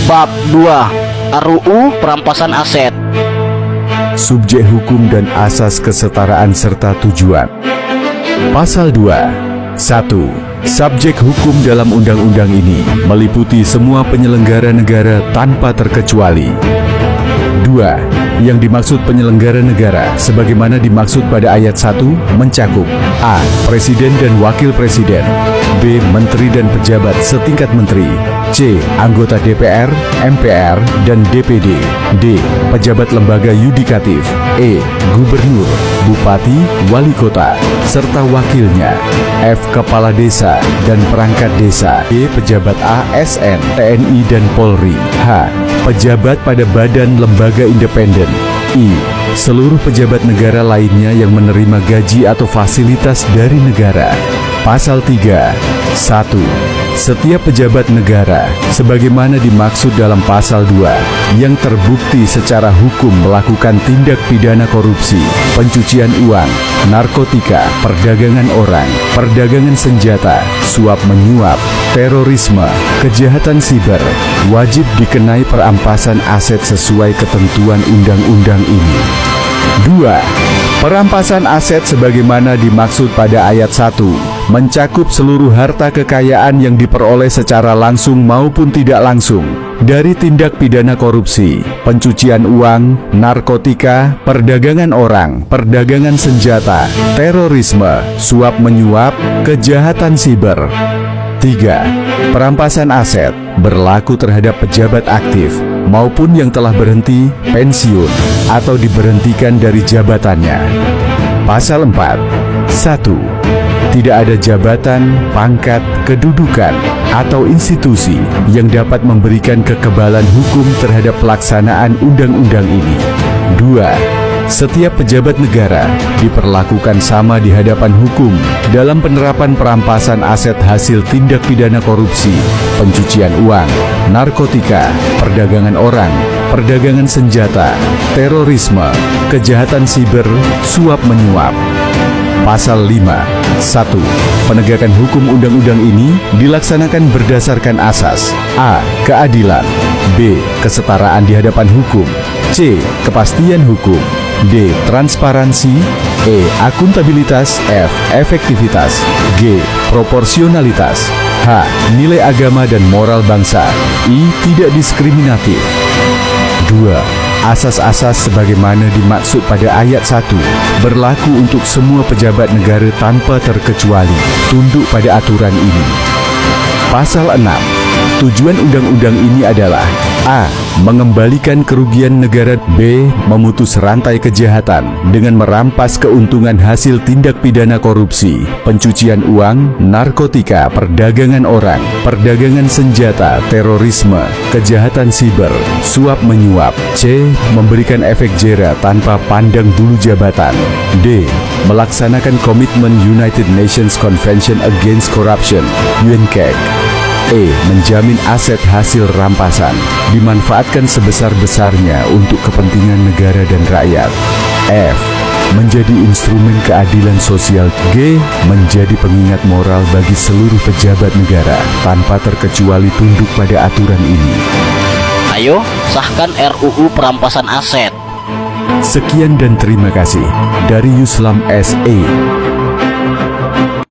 Bab 2 RUU Perampasan Aset. Subjek hukum dan asas kesetaraan serta tujuan. Pasal 2. 1. Subjek hukum dalam undang-undang ini meliputi semua penyelenggara negara tanpa terkecuali. 2. Yang dimaksud penyelenggara negara sebagaimana dimaksud pada ayat 1 mencakup A. Presiden dan Wakil Presiden, B. Menteri dan pejabat setingkat menteri, C. Anggota DPR, MPR, dan DPD, D. Pejabat lembaga yudikatif, E. Gubernur, Bupati, Wali Kota, serta wakilnya, F. Kepala Desa dan Perangkat Desa, E. Pejabat ASN, TNI dan Polri, H. Pejabat pada badan lembaga independen, I. Seluruh pejabat negara lainnya yang menerima gaji atau fasilitas dari negara. Pasal 3. 1. Setiap pejabat negara, sebagaimana dimaksud dalam pasal 2, yang terbukti secara hukum melakukan tindak pidana korupsi, pencucian uang, narkotika, perdagangan orang, perdagangan senjata, suap menyuap, terorisme, kejahatan siber, wajib dikenai perampasan aset sesuai ketentuan undang-undang ini. 2. Perampasan aset sebagaimana dimaksud pada ayat 1 mencakup seluruh harta kekayaan yang diperoleh secara langsung maupun tidak langsung dari tindak pidana korupsi, pencucian uang, narkotika, perdagangan orang, perdagangan senjata, terorisme, suap menyuap, kejahatan siber. 3. Perampasan aset berlaku terhadap pejabat aktif maupun yang telah berhenti, pensiun, atau diberhentikan dari jabatannya. Pasal 4. 1. Tidak ada jabatan, pangkat, kedudukan, atau institusi yang dapat memberikan kekebalan hukum terhadap pelaksanaan undang-undang ini. 2. Setiap pejabat negara diperlakukan sama di hadapan hukum dalam penerapan perampasan aset hasil tindak pidana korupsi, pencucian uang, narkotika, perdagangan orang, perdagangan senjata, terorisme, kejahatan siber, suap menyuap. Pasal 5. 1. Penegakan hukum undang-undang ini dilaksanakan berdasarkan asas A. Keadilan, B. Kesetaraan di hadapan hukum, C. Kepastian hukum, D. Transparansi, E. Akuntabilitas, F. Efektivitas, G. Proporsionalitas, H. Nilai agama dan moral bangsa, I. Tidak diskriminatif. 2. Asas-asas sebagaimana dimaksud pada ayat 1 berlaku untuk semua pejabat negara tanpa terkecuali, tunduk pada aturan ini. Pasal 6. Tujuan undang-undang ini adalah A. Mengembalikan kerugian negara, B. Memutus rantai kejahatan dengan merampas keuntungan hasil tindak pidana korupsi, pencucian uang, narkotika, perdagangan orang, perdagangan senjata, terorisme, kejahatan siber, suap menyuap, C. Memberikan efek jera tanpa pandang bulu jabatan, D. Melaksanakan komitmen United Nations Convention Against Corruption, UNCAC, E. Menjamin aset hasil rampasan dimanfaatkan sebesar-besarnya untuk kepentingan negara dan rakyat. F. Menjadi instrumen keadilan sosial. G. Menjadi pengingat moral bagi seluruh pejabat negara tanpa terkecuali tunduk pada aturan ini. Ayo, sahkan RUU Perampasan Aset. Sekian dan terima kasih dari Yuslam SE.